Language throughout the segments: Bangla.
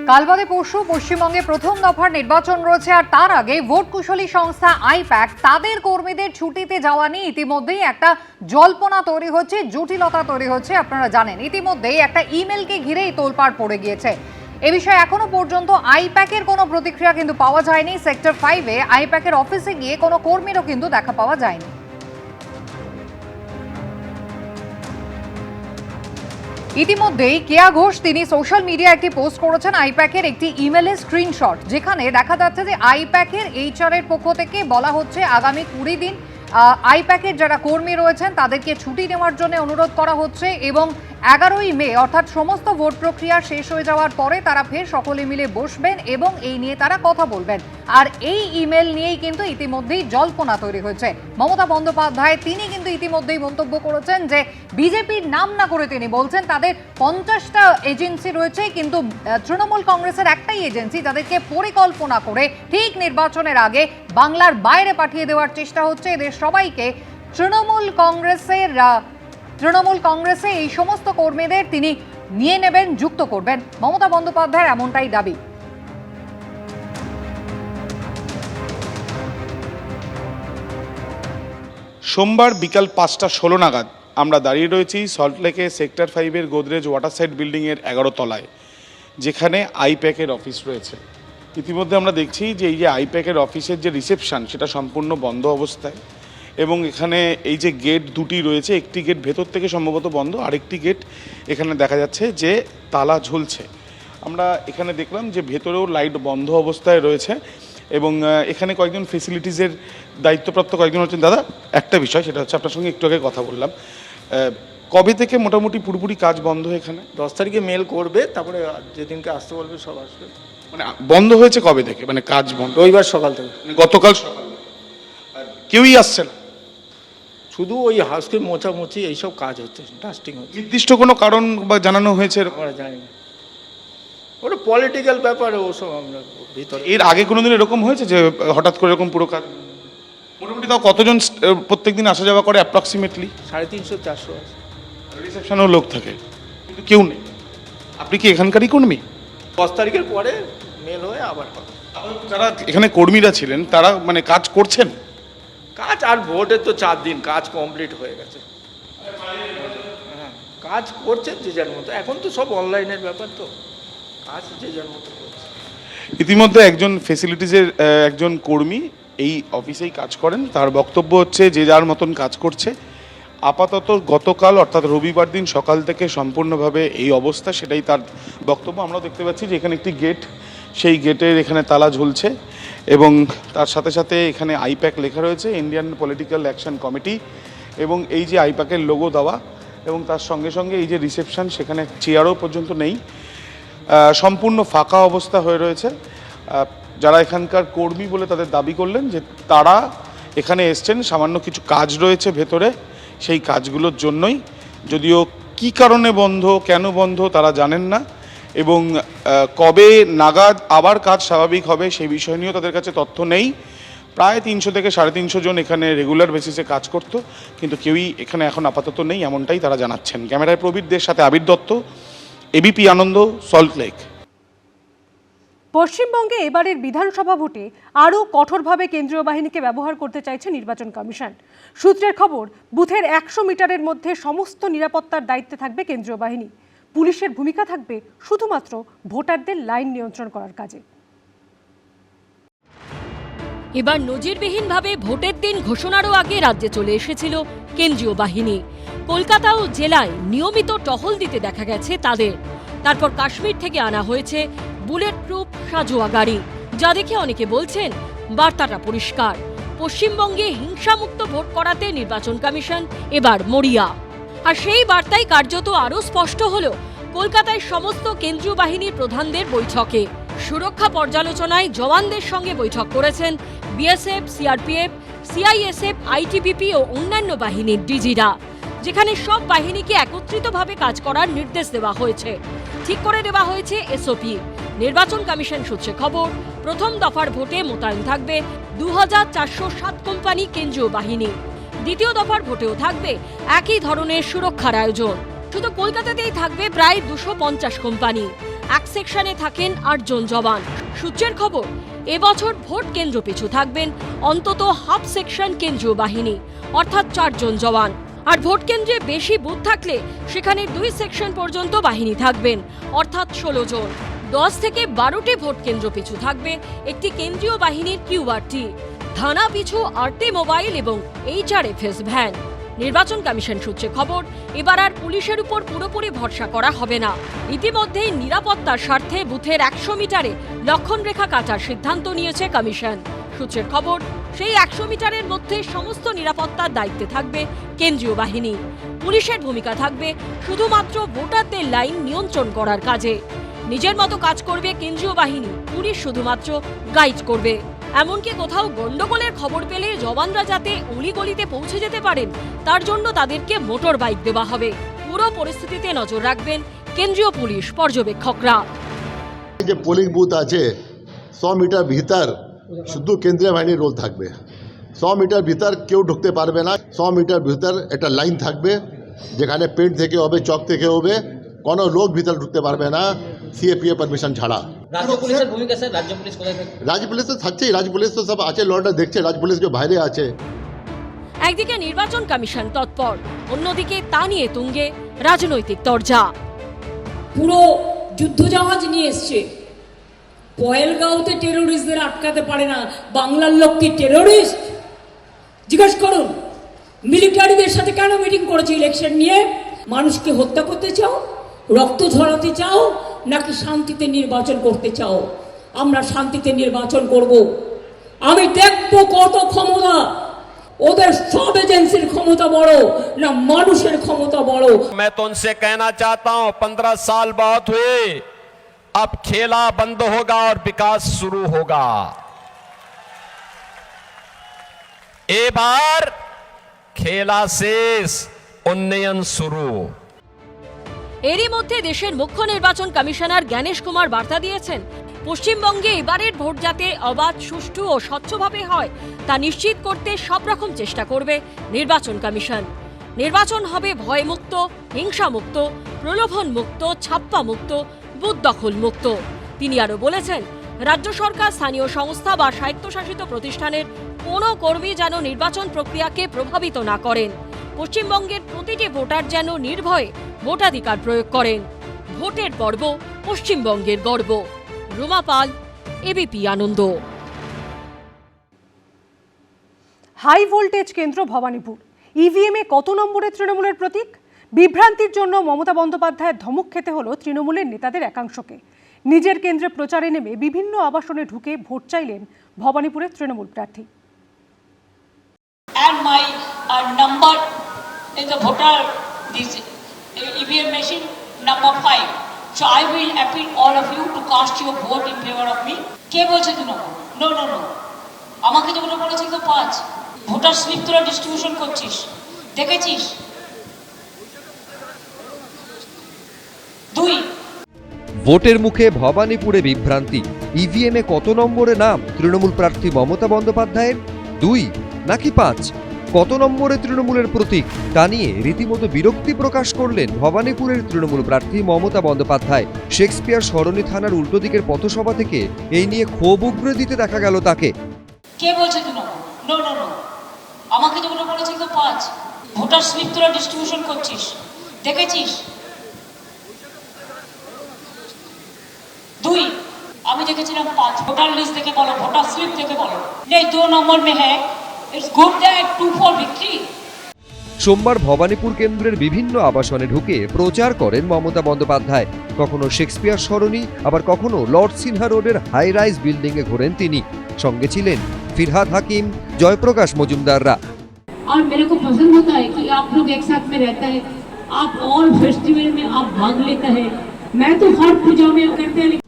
কাল বাদে পরশু পশ্চিমবঙ্গে প্রথম দফার নির্বাচন রয়েছে, আর তার আগে ভোট কুশলী সংস্থা আইপ্যাক তাদের কর্মীদের ছুটিতে যাওয়া নিয়ে ইতিমধ্যেই একটা জল্পনা তৈরি হচ্ছে, জটিলতা তৈরি হচ্ছে। আপনারা জানেন ইতিমধ্যেই একটা ইমেলকে ঘিরেই তোলপাড় পড়ে গিয়েছে। এ বিষয়ে এখনো পর্যন্ত আইপ্যাকের কোনো প্রতিক্রিয়া কিন্তু পাওয়া যায়নি। সেক্টর 5-এ আইপ্যাকের অফিসে গিয়ে কোনো কর্মীরও কিন্তু দেখা পাওয়া যায়নি। ইতিমধ্যেই কেয়া ঘোষ তিনি সোশ্যাল মিডিয়া একটি পোস্ট করেছেন আইপ্যাকের একটি ইমেলের স্ক্রিনশট, যেখানে দেখা যাচ্ছে যে আইপ্যাকের এইচআর এর পক্ষ থেকে বলা হচ্ছে আগামী 20 দিন আইপ্যাকের যারা কর্মী রয়েছেন তাদেরকে ছুটি নেওয়ার জন্য অনুরোধ করা হচ্ছে এবং 11ই মে অর্থাৎ সমস্ত ভোট প্রক্রিয়া শেষ হয়ে যাওয়ার পরে তারা ফের সকলে মিলে বসবেন এবং এই নিয়ে তারা কথা বলবেন। আর এই ইমেল নিয়েই কিন্তু ইতিমধ্যেই জল্পনা তৈরি হয়েছে। মমতা বন্দ্যোপাধ্যায় তিনি কিন্তু ইতিমধ্যেই মন্তব্য করেছেন যে বিজেপির নাম না করে তিনি বলছেন তাদের 50টা এজেন্সি রয়েছে, কিন্তু তৃণমূল কংগ্রেসের একটাই এজেন্সি যাদেরকে পরিকল্পনা করে ঠিক নির্বাচনের আগে বাংলার বাইরে পাঠিয়ে দেওয়ার চেষ্টা হচ্ছে। এদের সবাইকে তৃণমূল কংগ্রেসে এই সমস্ত কর্মীদের তিনি নিয়ে নেবেন, যুক্ত করবেন। মমতা বন্দ্যোপাধ্যায়ের এমনটাই দাবি। সোমবার বিকাল 5:16 নাগাদ আমরা দাঁড়িয়ে রয়েছি সল্টলেকে সেক্টর 5-এর গোদরেজ ওয়াটারসাইড বিল্ডিংয়ের 11 তলায়, যেখানে আইপ্যাকের অফিস রয়েছে। ইতিমধ্যে আমরা দেখছি যে এই যে আইপ্যাকের অফিসের যে রিসেপশন সেটা সম্পূর্ণ বন্ধ অবস্থায়, এবং এখানে এই যে গেট দুটি রয়েছে, একটি গেট ভেতর থেকে সম্ভবত বন্ধ, আরেকটি গেট এখানে দেখা যাচ্ছে যে তালা ঝুলছে। আমরা এখানে দেখলাম যে ভেতরেও লাইট বন্ধ অবস্থায় রয়েছে এবং এখানে কয়েকজন ফেসিলিটিসের দায়িত্বপ্রাপ্ত কয়েকজন হচ্ছেন। দাদা, একটা বিষয় সেটা হচ্ছে আপনার সঙ্গে একটু আগে কথা বললাম, কবে থেকে মোটামুটি পুরোপুরি কাজ বন্ধ এখানে? 10 তারিখে মেল করবে, তারপরে যেদিনকে আসতে বলবে সব আসবে। মানে বন্ধ হয়েছে কবে থেকে, মানে কাজ বন্ধ? রবিবার সকাল থেকে, মানে গতকাল সকাল। কেউই আসছে না, শুধু ওই হাউসকে মোছামুছি এইসব কাজ হচ্ছে, ডাস্টিং হচ্ছে। নির্দিষ্ট কোনো কারণ বা জানানো হয়েছে? আমরা জানি না, ওটা পলিটিক্যাল ব্যাপারে, ওসব আমরা ভিতরে। এর আগে কোনোদিন এরকম হয়েছে যে হঠাৎ করে এরকম পুরো কাজ? মোটামুটি তাও কতজন প্রত্যেকদিন আসা যাওয়া করে অ্যাপ্রক্সিমেটলি? 350-400 আছে। রিসেপশনেও লোক থাকে কিন্তু কেউ নেই। আপনি কি এখানকারই কর্মী? 10 তারিখের পরে মেল হয়ে আবার হবে। যারা এখানে কর্মীরা ছিলেন তারা মানে কাজ করছেন? কাজ আর ভোটের তো 4 দিন, কাজ কমপ্লিট হয়ে গেছে। হ্যাঁ, কাজ করছে যে যার মতো। এখন তো সব অনলাইনের ব্যাপার, তো কাজ যে যার মতো করছে। ইতিমধ্যে একজন ফেসিলিটিসের একজন কর্মী এই অফিসেই কাজ করেন, তার বক্তব্য হচ্ছে যে যার মতন কাজ করছে। আপাতত গতকাল অর্থাৎ রবিবার দিন সকাল থেকে সম্পূর্ণভাবে এই অবস্থা, সেটাই তার বক্তব্য। আমরাও দেখতে পাচ্ছি যে এখানে একটি গেট, সেই গেটের এখানে তালা ঝুলছে এবং তার সাথে সাথে এখানে আইপ্যাক লেখা রয়েছে, ইন্ডিয়ান পলিটিক্যাল অ্যাকশন কমিটি, এবং এই যে আইপ্যাকের লোগো দেওয়া, এবং তার সঙ্গে সঙ্গে এই যে রিসেপশন, সেখানে চেয়ারও পর্যন্ত নেই, সম্পূর্ণ ফাঁকা অবস্থা হয়ে রয়েছে। যারা এখানকার কর্মী বলে তাদের দাবি করলেন যে তারা এখানে এসছেন, সামান্য কিছু কাজ রয়েছে ভেতরে, সেই কাজগুলোর জন্যই। যদিও কি কারণে বন্ধ, কেন বন্ধ তারা জানেন না, এবং কবে নাগাদ আবার কাজ স্বাভাবিক হবে সেই বিষয় নিয়েও তাদের কাছে তথ্য নেই। প্রায় 300 থেকে 350 জন এখানে রেগুলার বেসিসে কাজ করত, কিন্তু কেউই এখানে এখন আপাতত নেই, এমনটাই তারা জানাচ্ছেন। ক্যামেরায় প্রবীরদের সাথে আবির দত্ত, এবিপি আনন্দ, সল্টলেক। পশ্চিমবঙ্গে এবারের বিধানসভা ভোটে আরও কঠোরভাবে কেন্দ্রীয় বাহিনীকে ব্যবহার করতে চাইছে নির্বাচন কমিশন। সূত্রের খবর, বুথের 100 মিটারের মধ্যে সমস্ত নিরাপত্তার দায়িত্বে থাকবে কেন্দ্রীয় বাহিনী। পুলিশের ভূমিকা থাকবে শুধুমাত্র ভোটারদের লাইন নিয়ন্ত্রণ করার কাজে। এবার নজিরবিহীনভাবে ভোটের দিন ঘোষণারও আগে রাজ্যে চলে এসেছিল কেন্দ্রীয় বাহিনী। কলকাতা ও জেলায় নিয়মিত টহল দিতে দেখা গেছে তাদের। তারপর কাশ্মীর থেকে আনা হয়েছে বুলেট প্রুফ সাজোয়া গাড়ি, যা দেখে অনেকে বলছেন বার্তাটা পরিষ্কার। পশ্চিমবঙ্গে হিংসামুক্ত ভোট করাতে নির্বাচন কমিশন এবার মরিয়া। আর সেই বার্তাই কার্যত আরও স্পষ্ট হল কলকাতায় সমস্ত কেন্দ্রীয় বাহিনীর প্রধানদের বৈঠকে। সুরক্ষা পর্যালোচনায় জওয়ানদের সঙ্গে বৈঠক করেছেন বিএসএফ, সিআরপিএফ, সিআইএসএফ, আইটিবিপি ও অন্যান্য বাহিনীর ডিজিরা, যেখানে সব বাহিনীকে একত্রিতভাবে কাজ করার নির্দেশ দেওয়া হয়েছে। ঠিক করে দেওয়া হয়েছে এসওপি। নির্বাচন কমিশন সূত্রে খবর, প্রথম দফার ভোটে মোতায়েন থাকবে 2407 কোম্পানি কেন্দ্রীয় বাহিনী। দ্বিতীয় দফার ভোটেও থাকবে একই ধরনের সুরক্ষার আয়োজন। শুধু কলকাতাতেই থাকবে প্রায় 250 কোম্পানি। এক সেকশনে থাকেন 8 জন জওয়ান। সূত্রের খবর, এবছর ভোট কেন্দ্র পিছু থাকবেন অন্তত হাফ সেকশন কেন্দ্রীয় বাহিনী, অর্থাৎ 4 জন জওয়ান। আর ভোট কেন্দ্রে বেশি বুথ থাকলে সেখানে 2 সেকশন পর্যন্ত বাহিনী থাকবেন, অর্থাৎ 16 জন। 10 থেকে 12টি ভোট কেন্দ্র পিছু থাকবে একটি কেন্দ্রীয় বাহিনীর কিউআরটি, থানা পিছু 8টি মোবাইল এবং HRFS ভ্যান। নির্বাচন কমিশন সূত্রে খবর, এবার আর পুলিশের উপর পুরোপুরি ভরসা করা হবে না। ইতিমধ্যেই নিরাপত্তার স্বার্থে বুথের 100 মিটারে লক্ষণরেখা কাটার সিদ্ধান্ত নিয়েছে কমিশন। সূত্রের খবর, সেই 100 মিটারের মধ্যে সমস্ত নিরাপত্তার দায়িত্বে থাকবে কেন্দ্রীয় বাহিনী। পুলিশের ভূমিকা থাকবে শুধুমাত্র ভোটারদের লাইন নিয়ন্ত্রণ করার কাজে। নিজের মতো কাজ করবে কেন্দ্রীয় বাহিনী, পুলিশ শুধুমাত্র গাইড করবে। এমনকি কোথাও গন্ডগোলের খবর পেলে জওয়ানরা যাতে অলিগলিতে পৌঁছে যেতে পারেন, তার জন্য তাদেরকে মোটর বাইক দেওয়া হবে। পুরো পরিস্থিতিতে নজর রাখবেন কেন্দ্রীয় পুলিশ পর্যবেক্ষকরা। যে পোলিং বুথ আছে 100 মিটার ভিতর শুধু কেন্দ্রীয় বাহিনীর রোল থাকবে। 100 মিটার ভিতর কেউ ঢুকতে পারবে না। 100 মিটার ভিতর একটা লাইন থাকবে, যেখানে পেন্ট থেকে হবে, চক থেকে হবে, কোনো লোক ভিতর ঢুকতে পারবে না সিএপিএ পারমিশন ছাড়া। রাজ্য পুলিশের ভূমিকা স্যার, রাজ্য পুলিশ কোথায় থাকে? রাজ্য পুলিশ তো থাকছেই, রাজ্য পুলিশ তো সব আছে, লড়টা দেখছে, রাজ্য পুলিশ যে বাইরে আছে। একদিকে নির্বাচন কমিশন তৎপর, অন্যদিকে তা নিয়ে তুঙ্গে রাজনৈতিক তরজা। পুরো যুদ্ধজাহাজ নিয়ে এসছে। পয়েলগাঁওতে টেরোরিস্টদের আটকাতে পারে না বাংলার লোক কি টেরোরিস্ট? জিজ্ঞেস করুন, মিলিটারিদের সাথে কেন মিটিং করেছে ইলেকশন নিয়ে? মানুষকে হত্যা করতে চাও, রক্ত ঝরাতে চাও, নাকি শান্তিতে নির্বাচন করতে চাও? আমরা শান্তিতে নির্বাচন করব। আমি দেখবো কত ক্ষমতা, ওদের সব এজেন্সির ক্ষমতা বড় না মানুষের ক্ষমতা বড়। मैं तो उनसे कहना चाहता हूं, 15 साल बहुत हुए, अब खेला बंद होगा और विकास शुरू होगा। एबार खेला शेष, उन्नयन शुरू। এরই মধ্যে দেশের মুখ্য নির্বাচন কমিশনার জ্ঞানেশ কুমার বার্তা দিয়েছেন, পশ্চিমবঙ্গে এবারের ভোট যাতে অবাধ, সুষ্ঠু ও স্বচ্ছভাবে হয় তা নিশ্চিত করতে সব রকম চেষ্টা করবে নির্বাচন কমিশন। নির্বাচন হবে ভয়মুক্ত, হিংসামুক্ত, প্রলোভনমুক্ত, ছাপ্পামুক্ত, বুথ দখল মুক্ত। তিনি আরও বলেছেন, রাজ্য সরকার, স্থানীয় সংস্থা বা স্বায়ত্তশাসিত প্রতিষ্ঠানের কোনো কর্মী যেন নির্বাচন প্রক্রিয়াকে প্রভাবিত না করেন। পশ্চিমবঙ্গের প্রতিটি ভোটার যেন নির্ভয়ে ভোটাধিকার প্রয়োগ করেন। ভোটের পর্ব পশ্চিমবঙ্গের গর্ব। রুমা পাল, এবিপি আনন্দ। হাই ভোল্টেজ কেন্দ্র ভবানীপুর, ইভিএমে কত নম্বরে তৃণমূলের প্রতীক? বিভ্রান্তির জন্য মমতা বন্দ্যোপাধ্যায়ের ধমক খেতে হলো তৃণমূলের নেতাদের একাংশকে। নিজের কেন্দ্রে প্রচারে নেমে বিভিন্ন আবাসনে ঢুকে ভোট চাইলেন ভবানীপুরের তৃণমূল প্রার্থী। And my number in the voter this EVM machine number 5. So I will appeal all of you to cast your vote in favor of me. কে বলছে 2 নম্বর? নো নো নো, আমাকে তো বলেছিল তো 5। ভোটার স্লিপ তোরা ডিস্ট্রিবিউশন করছিস, দেখেছিস? 2 ভোটের মুখে ভবানীপুরে বিভ্রান্তি। ইভিএমে কত নম্বরে নাম তৃণমূল প্রার্থী মমতা বন্দ্যোপাধ্যায়ের? 2 নাকি 5? কত নম্বরে তৃণমূলের প্রতীক তা নিয়ে রীতিমতো বিরক্তি প্রকাশ করলেন ভবানীপুরের তৃণমূল প্রার্থী মমতা বন্দ্যোপাধ্যায়। শেক্সপিয়ার সরণি থানার উল্টো দিকের পথসভা থেকে এই নিয়ে ক্ষোভ উগরে দিতে দেখা গেল তাকে। কে বলছে 2 নম্বর? নো নো নো, আমাকে তো বলেছিল তো 5। ভোটার স্লিপ তোরা ডিস্ট্রিবিউশন করছিস, দেখেছিস? 2 আমি দেখেছিলাম 5। ভোটার লিস্ট দেখে বলো, ভোটার স্লিপ দেখে বলো। নেই 2 নম্বর মে হ্যাঁ, it's good that 2 for victory. সোমবার ভবানীপুর কেন্দ্রের বিভিন্ন আবাসনে ঢুকে প্রচার করেন মমতা বন্দ্যোপাধ্যায়। কখনো শেক্সপিয়ার সরণি, আবার কখনো লর্ড সিনহা রোডের হাই রাইজ বিল্ডিংয়ে ঘোরেন তিনি। সঙ্গে ছিলেন ফিরহাদ হাকিম, জয়প্রকাশ মজুমদাররা। और मेरे को पसंद होता है कि आप लोग एक साथ में रहते हैं, आप ऑल फेस्टिवल में आप भाग लेते हैं। मैं तो हर पूजा में करते हैं।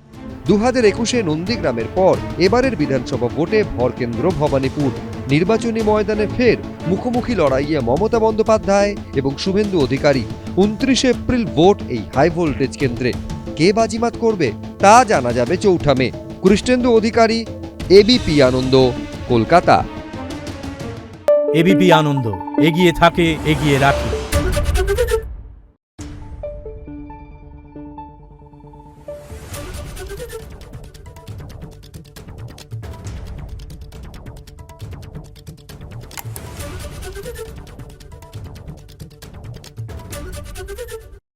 2021-এ নন্দীগ্রামের পর এবারের বিধানসভা ভোটে ভরকেন্দ্র ভবানীপুর। নির্বাচনী ময়দানে ফের মুখোমুখি লড়াইয়ে মমতা বন্দ্যোপাধ্যায় এবং শুভেন্দু অধিকারী। 29 এপ্রিল ভোট এই হাই ভোল্টেজ কেন্দ্রে। কে বাজিমাত করবে তা জানা যাবে 4 মে। কৃষ্ণেন্দু অধিকারী, এবিপি আনন্দ, কলকাতা। এবিপি আনন্দ, এগিয়ে থাকে, এগিয়ে রাখে।